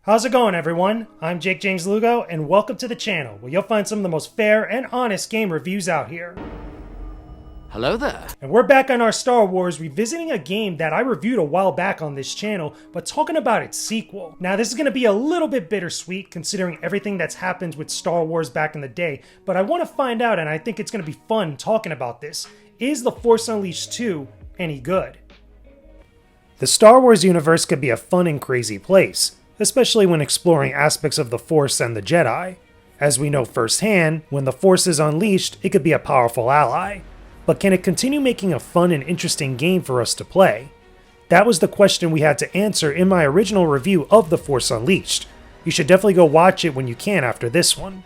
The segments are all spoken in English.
How's it going, everyone? I'm Jakejames Lugo, and welcome to the channel, where you'll find some of the most fair and honest game reviews out here. Hello there. And we're back on our Star Wars, revisiting a game that I reviewed a while back on this channel, but talking about its sequel. Now, this is going to be a little bit bittersweet, considering everything that's happened with Star Wars back in the day, but I want to find out, and I think it's going to be fun talking about this. Is The Force Unleashed 2 any good? The Star Wars universe could be a fun and crazy place, especially when exploring aspects of the Force and the Jedi. As we know firsthand, when the Force is unleashed, it could be a powerful ally. But can it continue making a fun and interesting game for us to play? That was the question we had to answer in my original review of The Force Unleashed. You should definitely go watch it when you can after this one.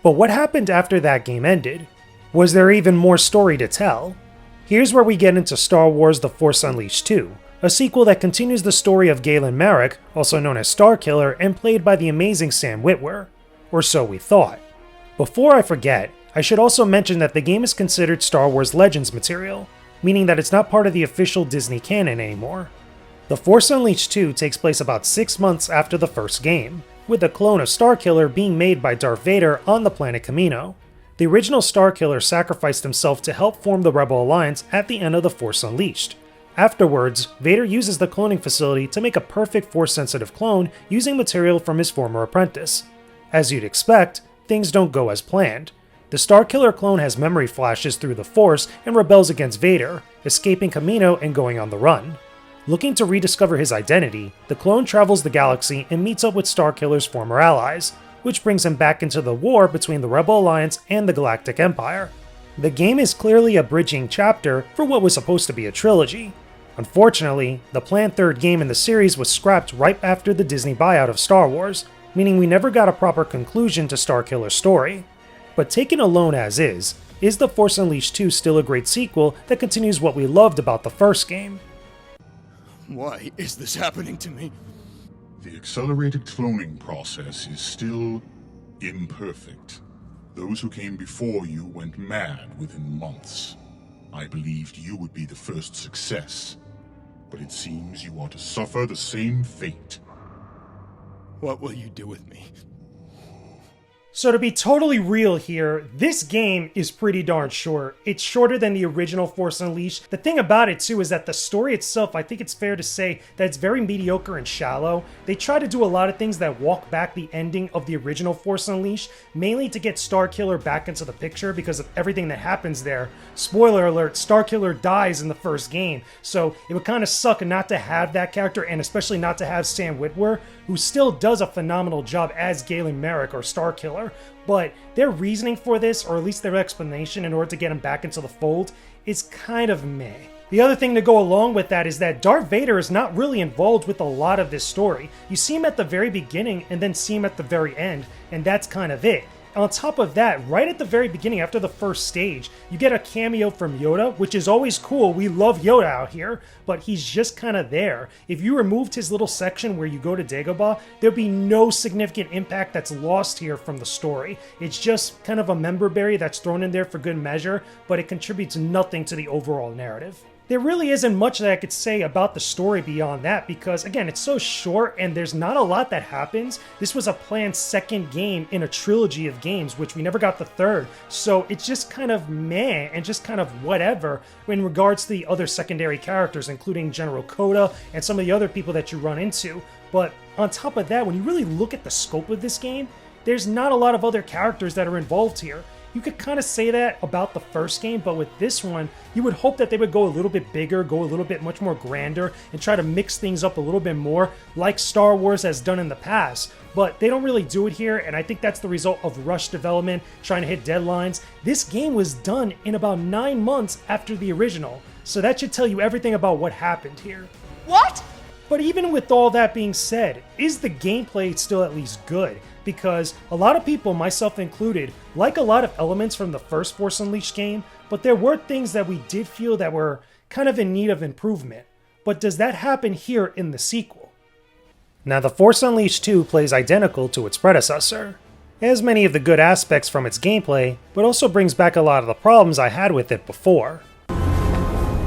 But what happened after that game ended? Was there even more story to tell? Here's where we get into Star Wars The Force Unleashed 2, a sequel that continues the story of Galen Marek, also known as Starkiller, and played by the amazing Sam Witwer. Or so we thought. Before I forget, I should also mention that the game is considered Star Wars Legends material, meaning that it's not part of the official Disney canon anymore. The Force Unleashed 2 takes place about 6 months after the first game, with a clone of Starkiller being made by Darth Vader on the planet Kamino. The original Starkiller sacrificed himself to help form the Rebel Alliance at the end of The Force Unleashed. Afterwards, Vader uses the cloning facility to make a perfect Force-sensitive clone using material from his former apprentice. As you'd expect, things don't go as planned. The Starkiller clone has memory flashes through the Force and rebels against Vader, escaping Kamino and going on the run. Looking to rediscover his identity, the clone travels the galaxy and meets up with Starkiller's former allies, which brings him back into the war between the Rebel Alliance and the Galactic Empire. The game is clearly a bridging chapter for what was supposed to be a trilogy. Unfortunately, the planned third game in the series was scrapped right after the Disney buyout of Star Wars, meaning we never got a proper conclusion to Starkiller's story. But taken alone as is The Force Unleashed 2 still a great sequel that continues what we loved about the first game? Why is this happening to me? The accelerated cloning process is still imperfect. Those who came before you went mad within months. I believed you would be the first success, but it seems you are to suffer the same fate. What will you do with me? So to be totally real here, this game is pretty darn short. It's shorter than the original Force Unleashed. The thing about it too is that the story itself, I think it's fair to say that it's very mediocre and shallow. They try to do a lot of things that walk back the ending of the original Force Unleashed, mainly to get Starkiller back into the picture because of everything that happens there. Spoiler alert, Starkiller dies in the first game, so it would kind of suck not to have that character, and especially not to have Sam Witwer, who still does a phenomenal job as Galen Marek or Starkiller. But their reasoning for this, or at least their explanation in order to get him back into the fold, is kind of meh. The other thing to go along with that is that Darth Vader is not really involved with a lot of this story. You see him at the very beginning and then see him at the very end, and that's kind of it. On top of that, right at the very beginning, after the first stage, you get a cameo from Yoda, which is always cool. We love Yoda out here, but he's just kind of there. If you removed his little section where you go to Dagobah, there'd be no significant impact that's lost here from the story. It's just kind of a member berry that's thrown in there for good measure, but it contributes nothing to the overall narrative. There really isn't much that I could say about the story beyond that because, again, it's so short and there's not a lot that happens. This was a planned second game in a trilogy of games, which we never got the third, so it's just kind of meh and just kind of whatever in regards to the other secondary characters, including General Coda and some of the other people that you run into. But on top of that, when you really look at the scope of this game, there's not a lot of other characters that are involved here. You could kind of say that about the first game, but with this one, you would hope that they would go a little bit bigger, go a little bit much more grander, and try to mix things up a little bit more, like Star Wars has done in the past. But they don't really do it here, and I think that's the result of rushed development, trying to hit deadlines. This game was done in about 9 months after the original, so that should tell you everything about what happened here. What? But even with all that being said, is the gameplay still at least good? Because a lot of people, myself included, like a lot of elements from the first Force Unleashed game, but there were things that we did feel that were kind of in need of improvement. But does that happen here in the sequel? Now, The Force Unleashed 2 plays identical to its predecessor. It has many of the good aspects from its gameplay, but also brings back a lot of the problems I had with it before.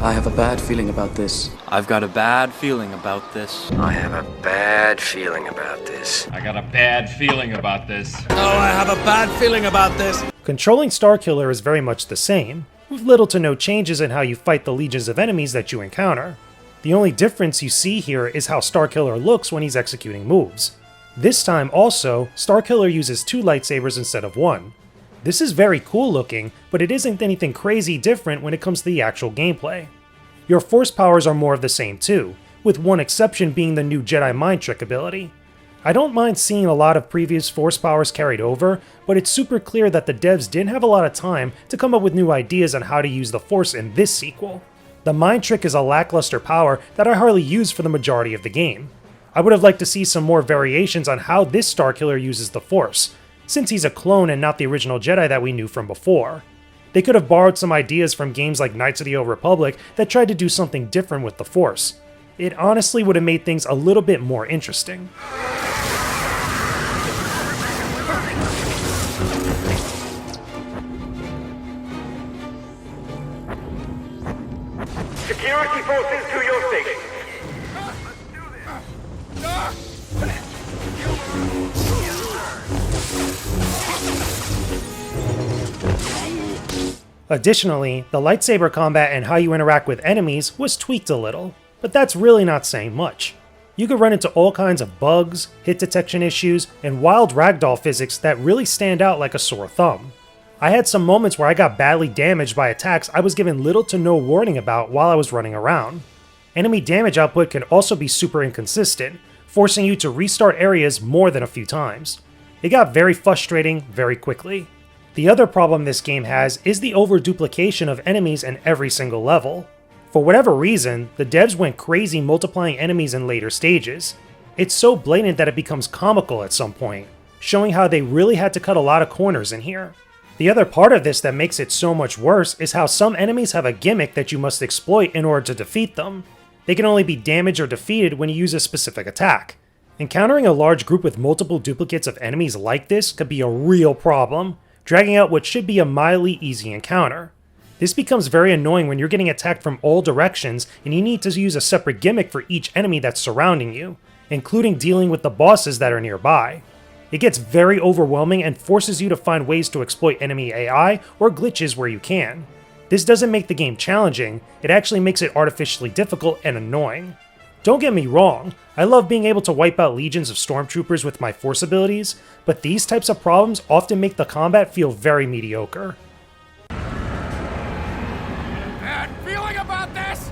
I have a bad feeling about this. I've got a bad feeling about this. I have a bad feeling about this. I got a bad feeling about this. Oh, I have a bad feeling about this. Controlling Starkiller is very much the same, with little to no changes in how you fight the legions of enemies that you encounter. The only difference you see here is how Starkiller looks when he's executing moves. This time also, Starkiller uses 2 lightsabers instead of 1. This is very cool looking, but it isn't anything crazy different when it comes to the actual gameplay. Your force powers are more of the same too, with one exception being the new Jedi Mind Trick ability. I don't mind seeing a lot of previous force powers carried over, but it's super clear that the devs didn't have a lot of time to come up with new ideas on how to use the force in this sequel. The Mind Trick is a lackluster power that I hardly use for the majority of the game. I would have liked to see some more variations on how this Starkiller uses the force, since he's a clone and not the original Jedi that we knew from before. They could have borrowed some ideas from games like Knights of the Old Republic that tried to do something different with the Force. It honestly would have made things a little bit more interesting. Security forces to your station. Additionally, the lightsaber combat and how you interact with enemies was tweaked a little, but that's really not saying much. You could run into all kinds of bugs, hit detection issues, and wild ragdoll physics that really stand out like a sore thumb. I had some moments where I got badly damaged by attacks I was given little to no warning about while I was running around. Enemy damage output can also be super inconsistent, forcing you to restart areas more than a few times. It got very frustrating very quickly. The other problem this game has is the overduplication of enemies in every single level. For whatever reason, the devs went crazy multiplying enemies in later stages. It's so blatant that it becomes comical at some point, showing how they really had to cut a lot of corners in here. The other part of this that makes it so much worse is how some enemies have a gimmick that you must exploit in order to defeat them. They can only be damaged or defeated when you use a specific attack. Encountering a large group with multiple duplicates of enemies like this could be a real problem, dragging out what should be a mildly easy encounter. This becomes very annoying when you're getting attacked from all directions and you need to use a separate gimmick for each enemy that's surrounding you, including dealing with the bosses that are nearby. It gets very overwhelming and forces you to find ways to exploit enemy AI or glitches where you can. This doesn't make the game challenging, it actually makes it artificially difficult and annoying. Don't get me wrong, I love being able to wipe out legions of stormtroopers with my force abilities, but these types of problems often make the combat feel very mediocre. Bad feeling about this.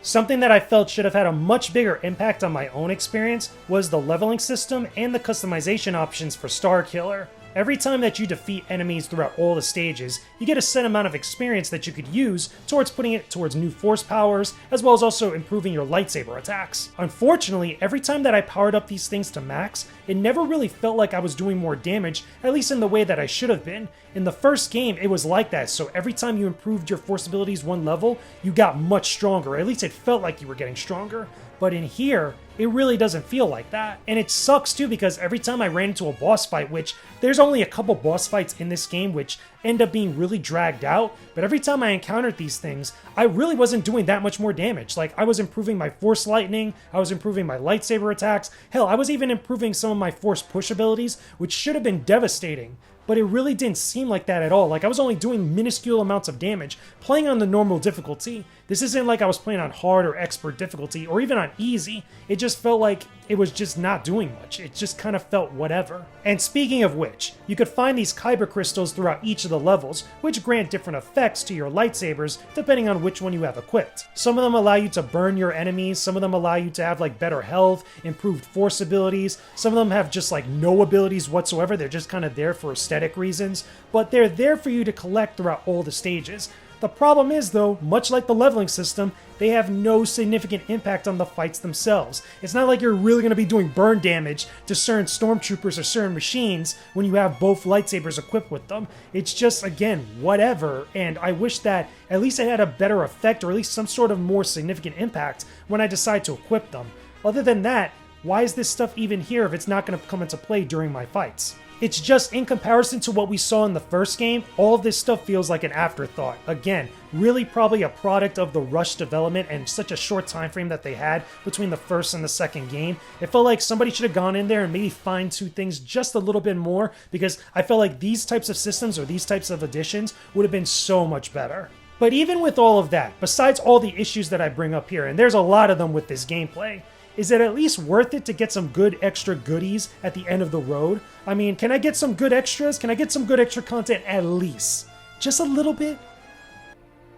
Something that I felt should have had a much bigger impact on my own experience was the leveling system and the customization options for Starkiller. Every time that you defeat enemies throughout all the stages, you get a set amount of experience that you could use towards putting it towards new force powers, as well as also improving your lightsaber attacks. Unfortunately, every time that I powered up these things to max, it never really felt like I was doing more damage, at least in the way that I should have been. In the first game, it was like that, so every time you improved your force abilities one level, you got much stronger, at least it felt like you were getting stronger. But in here, it really doesn't feel like that. And it sucks too because every time I ran into a boss fight, which there's only a couple boss fights in this game which end up being really dragged out, but every time I encountered these things, I really wasn't doing that much more damage. Like, I was improving my force lightning, I was improving my lightsaber attacks, hell, I was even improving some of my force push abilities, which should have been devastating. But it really didn't seem like that at all. Like, I was only doing minuscule amounts of damage, playing on the normal difficulty. This isn't like I was playing on hard or expert difficulty, or even on easy. It just felt like it was just not doing much. It just kind of felt whatever. And speaking of which, you could find these Kyber Crystals throughout each of the levels, which grant different effects to your lightsabers, depending on which one you have equipped. Some of them allow you to burn your enemies, some of them allow you to have like better health, improved force abilities, some of them have just like no abilities whatsoever, they're just kind of there for aesthetic reasons, but they're there for you to collect throughout all the stages. The problem is though, much like the leveling system, they have no significant impact on the fights themselves. It's not like you're really going to be doing burn damage to certain stormtroopers or certain machines when you have both lightsabers equipped with them. It's just, again, whatever, and I wish that at least it had a better effect or at least some sort of more significant impact when I decide to equip them. Other than that, why is this stuff even here if it's not going to come into play during my fights? It's just in comparison to what we saw in the first game, all of this stuff feels like an afterthought. Again, really probably a product of the rushed development and such a short time frame that they had between the first and the second game. It felt like somebody should have gone in there and maybe fine-tuned things just a little bit more, because I felt like these types of systems or these types of additions would have been so much better. But even with all of that, besides all the issues that I bring up here, and there's a lot of them with this gameplay, is it at least worth it to get some good extra goodies at the end of the road? I mean, can I get some good extras? Can I get some good extra content at least? Just a little bit?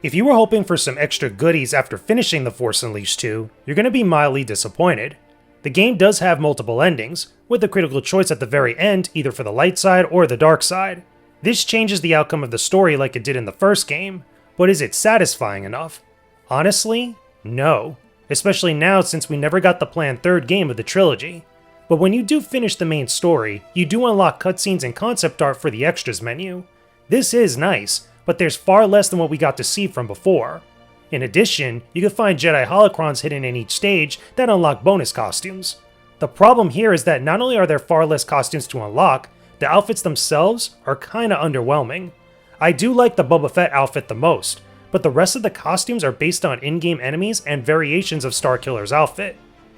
If you were hoping for some extra goodies after finishing The Force Unleashed 2, you're going to be mildly disappointed. The game does have multiple endings, with a critical choice at the very end either for the light side or the dark side. This changes the outcome of the story like it did in the first game, but is it satisfying enough? Honestly, no. Especially now since we never got the planned third game of the trilogy. But when you do finish the main story, you do unlock cutscenes and concept art for the extras menu. This is nice, but there's far less than what we got to see from before. In addition, you can find Jedi holocrons hidden in each stage that unlock bonus costumes. The problem here is that not only are there far less costumes to unlock, the outfits themselves are kinda underwhelming. I do like the Boba Fett outfit the most, but the rest of the costumes are based on in-game enemies and variations of Starkiller's outfit.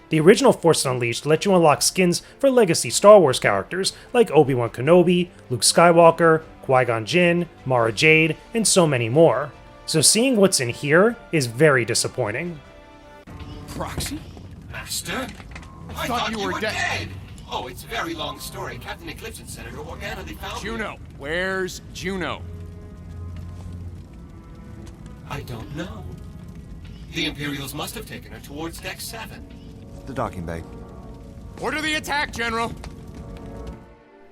The original Force Unleashed let you unlock skins for legacy Star Wars characters like Obi-Wan Kenobi, Luke Skywalker, Qui-Gon Jinn, Mara Jade, and so many more. So seeing what's in here is very disappointing. Proxy? Master? I thought you were dead. Oh, it's a very long story. Captain Eclipse and Senator Organa, they found Juno. Where's Juno? I don't know. The Imperials must have taken her towards Deck 7. The docking bay. Order the attack, General!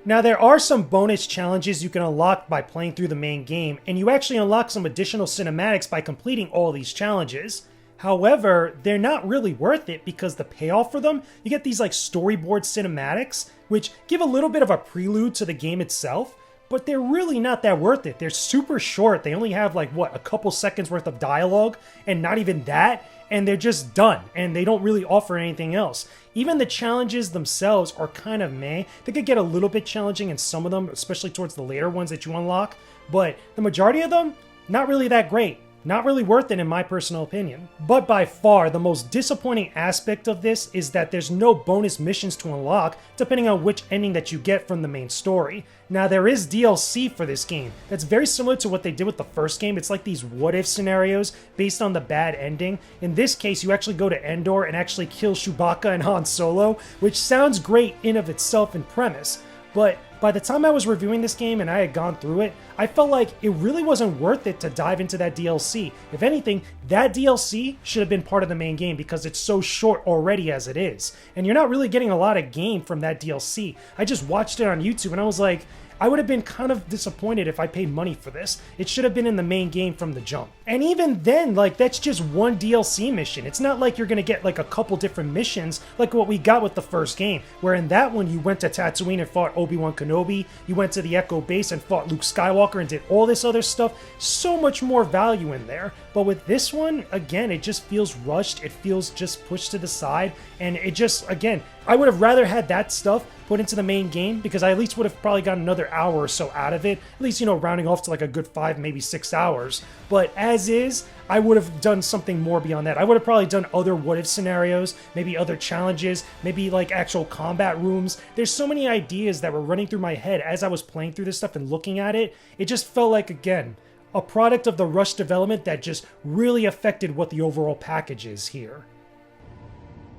Now there are some bonus challenges you can unlock by playing through the main game, and you actually unlock some additional cinematics by completing all these challenges. However, they're not really worth it because the payoff for them, you get these like storyboard cinematics, which give a little bit of a prelude to the game itself, but they're really not that worth it. They're super short. They only have like, what, a couple seconds worth of dialogue, and not even that, and they're just done, and they don't really offer anything else. Even the challenges themselves are kind of meh. They could get a little bit challenging in some of them, especially towards the later ones that you unlock, but the majority of them, not really that great. Not really worth it in my personal opinion. But by far, the most disappointing aspect of this is that there's no bonus missions to unlock depending on which ending that you get from the main story. Now there is DLC for this game that's very similar to what they did with the first game. It's like these what-if scenarios based on the bad ending. In this case, you actually go to Endor and actually kill Chewbacca and Han Solo, which sounds great in of itself in premise. But by the time I was reviewing this game and I had gone through it, I felt like it really wasn't worth it to dive into that DLC. If anything, that DLC should have been part of the main game because it's so short already as it is. And you're not really getting a lot of game from that DLC. I just watched it on YouTube and I was like, I would have been kind of disappointed if I paid money for this. It should have been in the main game from the jump. And even then, like, that's just one DLC mission. It's not like you're gonna get like a couple different missions like what we got with the first game, where in that one you went to Tatooine and fought Obi-Wan Kenobi, you went to the Echo Base and fought Luke Skywalker and did all this other stuff. So much more value in there. But with this one, again, it just feels rushed. It feels just pushed to the side. And it just, again, I would have rather had that stuff put into the main game because I at least would have probably got another hour or so out of it. At least, you know, rounding off to like a good 5, maybe 6 hours. But as is, I would have done something more beyond that. I would have probably done other what-if scenarios, maybe other challenges, maybe like actual combat rooms. There's so many ideas that were running through my head as I was playing through this stuff and looking at it. It just felt like, again, a product of the rushed development that just really affected what the overall package is here.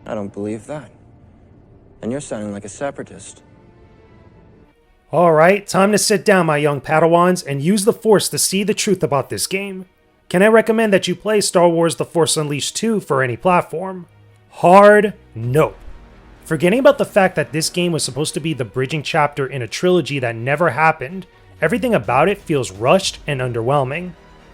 I don't believe that. And you're sounding like a separatist. Alright, time to sit down, my young Padawans, and use the Force to see the truth about this game. Can I recommend that you play Star Wars The Force Unleashed 2 for any platform? Hard no. Forgetting about the fact that this game was supposed to be the bridging chapter in a trilogy that never happened, everything about it feels rushed and underwhelming.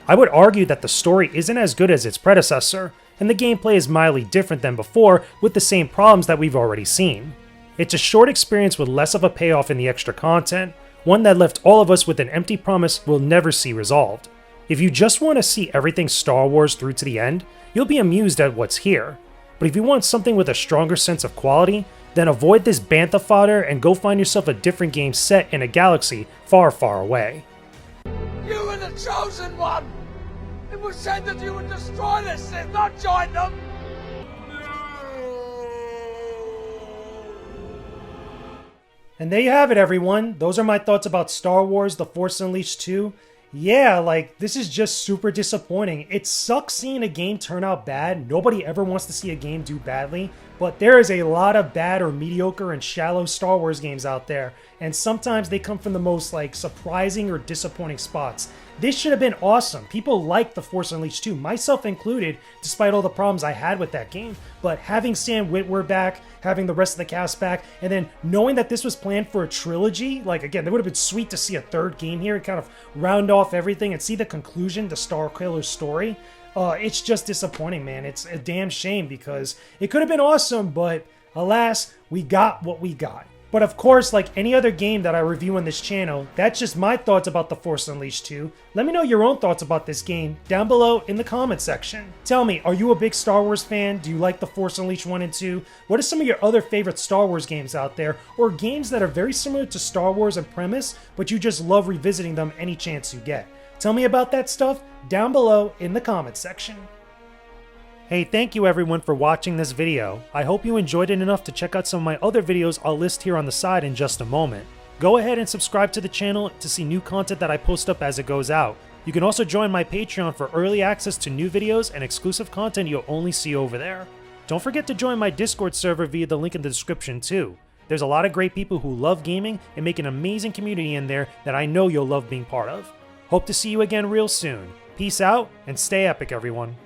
I would argue that the story isn't as good as its predecessor, and the gameplay is mildly different than before with the same problems that we've already seen. It's a short experience with less of a payoff in the extra content, one that left all of us with an empty promise we'll never see resolved. If you just want to see everything Star Wars through to the end, you'll be amused at what's here. But if you want something with a stronger sense of quality, then avoid this bantha fodder and go find yourself a different game set in a galaxy far, far away. You were the chosen one! It was said that you would destroy the Sith, not join them! And there you have it, everyone. Those are my thoughts about Star Wars The Force Unleashed 2. Yeah, like, this is just super disappointing. It sucks seeing a game turn out bad. Nobody ever wants to see a game do badly. But there is a lot of bad or mediocre and shallow Star Wars games out there. And sometimes they come from the most, like, surprising or disappointing spots. This should have been awesome. People liked The Force Unleashed 2, myself included, despite all the problems I had with that game. But having Sam Witwer back, having the rest of the cast back, and then knowing that this was planned for a trilogy, like, again, it would have been sweet to see a third game here and kind of round off everything and see the conclusion to Starkiller's story. It's just disappointing, man. It's a damn shame because it could have been awesome, but alas, we got what we got. But of course, like any other game that I review on this channel, that's just my thoughts about The Force Unleashed 2. Let me know your own thoughts about this game down below in the comment section. Tell me, are you a big Star Wars fan? Do you like The Force Unleashed 1 and 2? What are some of your other favorite Star Wars games out there? Or games that are very similar to Star Wars in premise, but you just love revisiting them any chance you get? Tell me about that stuff down below in the comment section. Hey, thank you everyone for watching this video. I hope you enjoyed it enough to check out some of my other videos I'll list here on the side in just a moment. Go ahead and subscribe to the channel to see new content that I post up as it goes out. You can also join my Patreon for early access to new videos and exclusive content you'll only see over there. Don't forget to join my Discord server via the link in the description too. There's a lot of great people who love gaming and make an amazing community in there that I know you'll love being part of. Hope to see you again real soon. Peace out and stay epic, everyone.